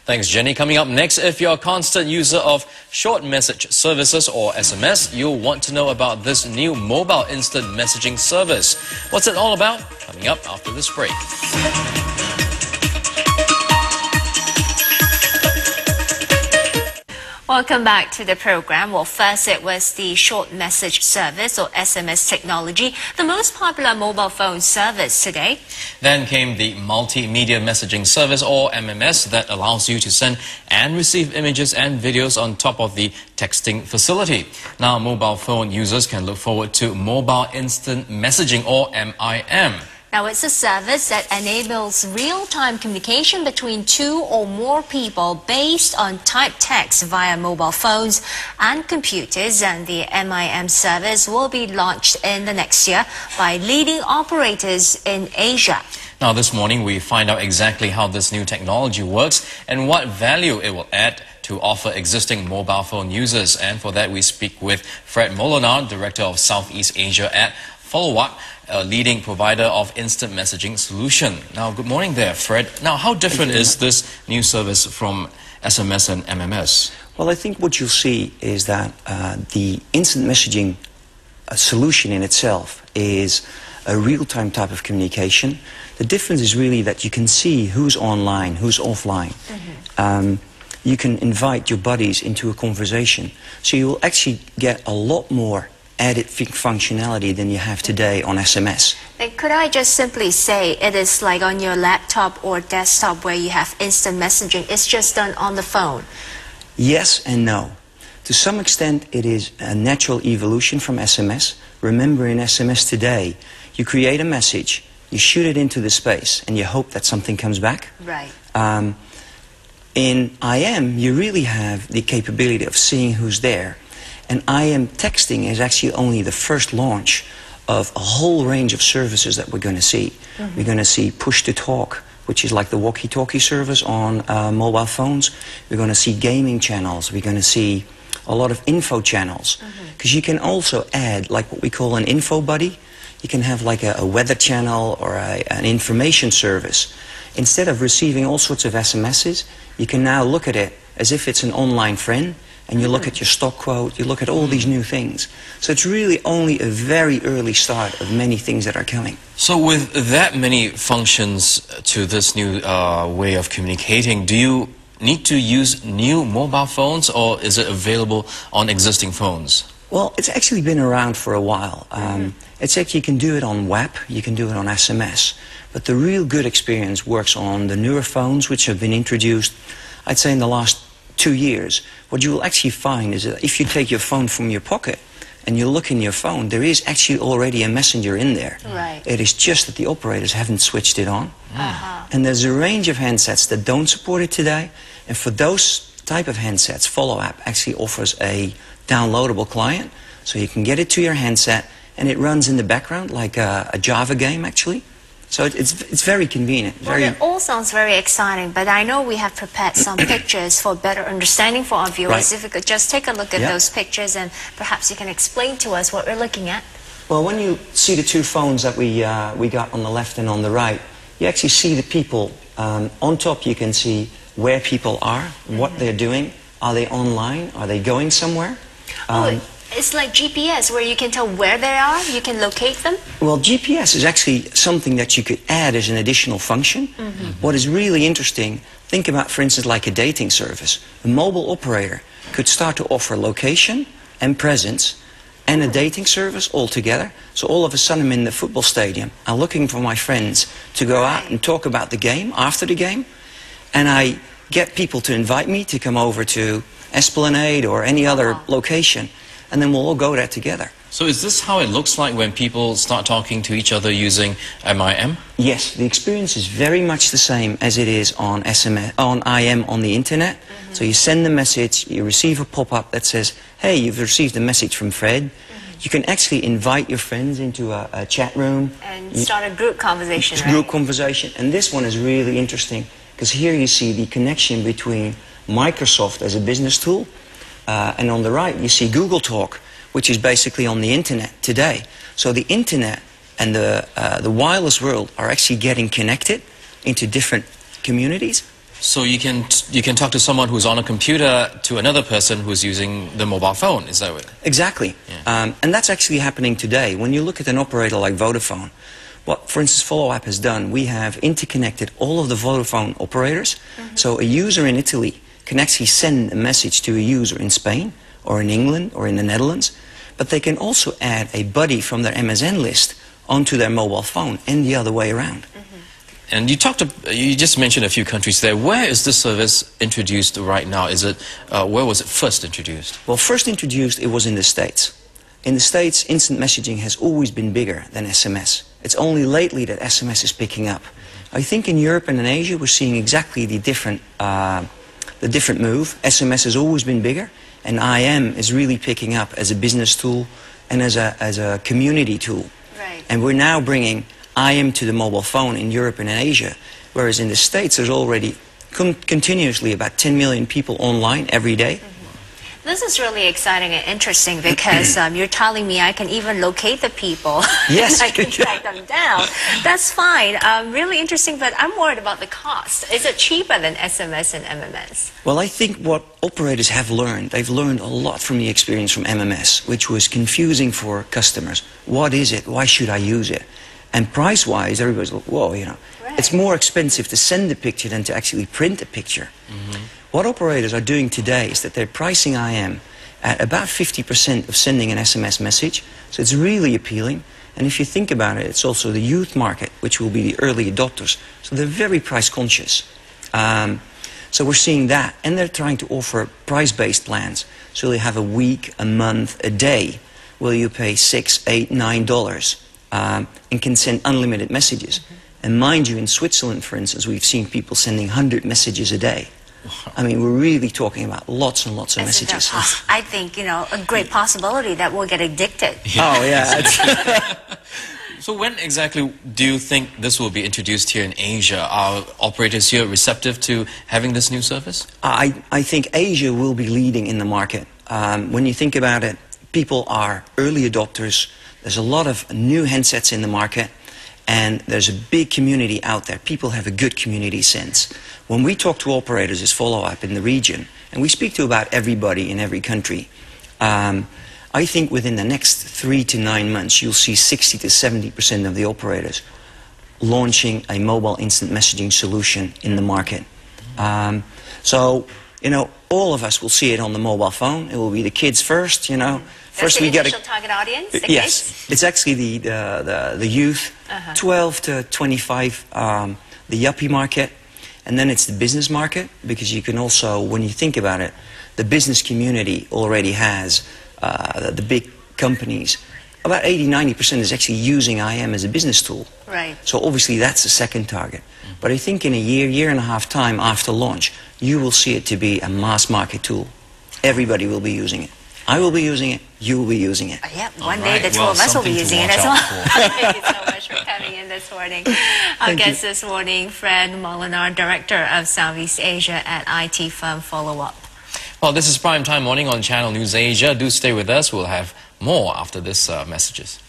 Thanks, Jenny. Coming up next, if you're a constant user of short message services or SMS, you'll want to know about this new mobile instant messaging service. What's it all about? Coming up after this break. Welcome back to the program. Well, first it was the short message service or SMS technology, the most popular mobile phone service today. Then came the multimedia messaging service or MMS that allows you to send and receive images and videos on top of the texting facility. Now, mobile phone users can look forward to mobile instant messaging or MIM. Now, it's a service that enables real-time communication between two or more people based on typed text via mobile phones and computers, and the MIM service will be launched in the next year by leading operators in Asia. Now, this morning we find out exactly how this new technology works and what value it will add to offer existing mobile phone users. And for that we speak with Fred Molenaar, Director of Southeast Asia at Followap, a leading provider of instant messaging solution. Now, good morning there, Fred. Now, how different is this new service from SMS and MMS? Well, I think what you'll see is that the instant messaging solution in itself is a real-time type of communication. The difference is really that you can see who's online, who's offline. You can invite your buddies into a conversation. So you will actually get a lot more added functionality than you have today on SMS. Could I just simply say it is like on your laptop or desktop where you have instant messaging? It's just done on the phone. Yes and no. To some extent it is a natural evolution from SMS. Remember, in SMS today you create a message, you shoot it into the space and you hope that something comes back. Right. In IM you really have the capability of seeing who's there. And IM texting is actually only the first launch of a whole range of services that we're going to see. We're going to see push-to-talk, which is like the walkie-talkie service on mobile phones. We're going to see gaming channels. We're going to see a lot of info channels. Because you can also add like what we call an info buddy. You can have like a weather channel or an information service. Instead of receiving all sorts of SMSs, you can now look at it as if it's an online friend. And you look at your stock quote, you look at all these new things. So it's really only a very early start of many things that are coming. So with that many functions to this new way of communicating, do you need to use new mobile phones or is it available on existing phones? Well, it's actually been around for a while. It's actually, you can do it on WAP, you can do it on SMS. But the real good experience works on the newer phones which have been introduced, I'd say, in the last 2 years. What you will actually find is that if you take your phone from your pocket and you look in your phone, there is actually already a messenger in there. Right. It is just that the operators haven't switched it on. And there's a range of handsets that don't support it today. And for those type of handsets, Followap actually offers a downloadable client. So you can get it to your handset and it runs in the background like a Java game actually. So it's very convenient. Well, it all sounds very exciting, but I know we have prepared some pictures for better understanding for our viewers. Right. If you could just take a look at those pictures and perhaps you can explain to us what we're looking at. Well, when you see the two phones that we got on the left and on the right, you actually see the people. On top you can see where people are, what they're doing. Are they online? Are they going somewhere? It's like GPS where you can tell where they are, you can locate them? Well, GPS is actually something that you could add as an additional function. What is really interesting, think about, for instance, like a dating service. A mobile operator could start to offer location and presence and a dating service all together. So all of a sudden I'm in the football stadium, I'm looking for my friends to go out and talk about the game after the game, and I get people to invite me to come over to Esplanade or any other location. And then we'll all go there together. So is this how it looks like when people start talking to each other using MIM? Yes, the experience is very much the same as it is on SMS, on IM on the internet. So you send the message, you receive a pop-up that says, hey, you've received a message from Fred. You can actually invite your friends into a chat room. And start a group conversation, right? Group conversation. And this one is really interesting because here you see the connection between Microsoft as a business tool. And on the right you see Google Talk, which is basically on the internet today. So the internet and the wireless world are actually getting connected into different communities. So you can talk to someone who's on a computer to another person who's using the mobile phone, is that right? Exactly. Yeah. And that's actually happening today. When you look at an operator like Vodafone, what, for instance, Followap has done, we have interconnected all of the Vodafone operators. So a user in Italy can actually send a message to a user in Spain, or in England, or in the Netherlands, but they can also add a buddy from their MSN list onto their mobile phone, and the other way around. And you just mentioned a few countries there. Where is this service introduced right now? Where was it first introduced? Well, first introduced, it was in the States. In the States, instant messaging has always been bigger than SMS. It's only lately that SMS is picking up. I think in Europe and in Asia, we're seeing exactly the different move. SMS has always been bigger, and IM is really picking up as a business tool and as a community tool. Right. And we're now bringing IM to the mobile phone in Europe and in Asia, whereas in the States there's already continuously about 10 million people online every day. This is really exciting and interesting because you're telling me I can even locate the people. Yes. I can track them down. That's fine. Really interesting, but I'm worried about the cost. Is it cheaper than SMS and MMS? Well, I think what operators have learned, they've learned a lot from the experience from MMS, which was confusing for customers. What is it? Why should I use it? And price-wise, everybody's like, whoa, you know. Right. It's more expensive to send a picture than to actually print a picture. What operators are doing today is that they're pricing IM at about 50% of sending an SMS message. So it's really appealing. And if you think about it, it's also the youth market, which will be the early adopters. So they're very price conscious. So we're seeing that. And they're trying to offer price-based plans. So they have a week, a month, a day, where you pay $6, $8, $9 and can send unlimited messages. And mind you, in Switzerland, for instance, we've seen people sending 100 messages a day. I mean, we're really talking about lots and lots of messages. I think, you know, a great possibility that we'll get addicted. Oh, yeah. So when exactly do you think this will be introduced here in Asia? Are operators here receptive to having this new service? I think Asia will be leading in the market. When you think about it, people are early adopters. There's a lot of new handsets in the market. And there's a big community out there. People have a good community sense. When we talk to operators as Followap in the region, and we speak to about everybody in every country, I think within the next 3 to 9 months, you'll see 60 to 70% of the operators launching a mobile instant messaging solution in the market. So, you know, all of us will see it on the mobile phone. It will be the kids first, you know. First we get a target audience, the yes, kids? It's actually the youth, 12 to 25, the yuppie market, and then it's the business market, because you can also, when you think about it, the business community already has the big companies. About 80–90% is actually using IM as a business tool. Right. So obviously that's the second target. But I think in a year and a half time after launch, you will see it to be a mass market tool. Everybody will be using it. I will be using it, you will be using it. Yeah, one day the two of us will be using it as well. Thank you so much for coming in this morning. Our guest this morning, Fred Molenaar, Director of Southeast Asia at IT firm Followap. Well, this is Prime Time Morning on Channel News Asia. Do stay with us. We'll have more after this messages.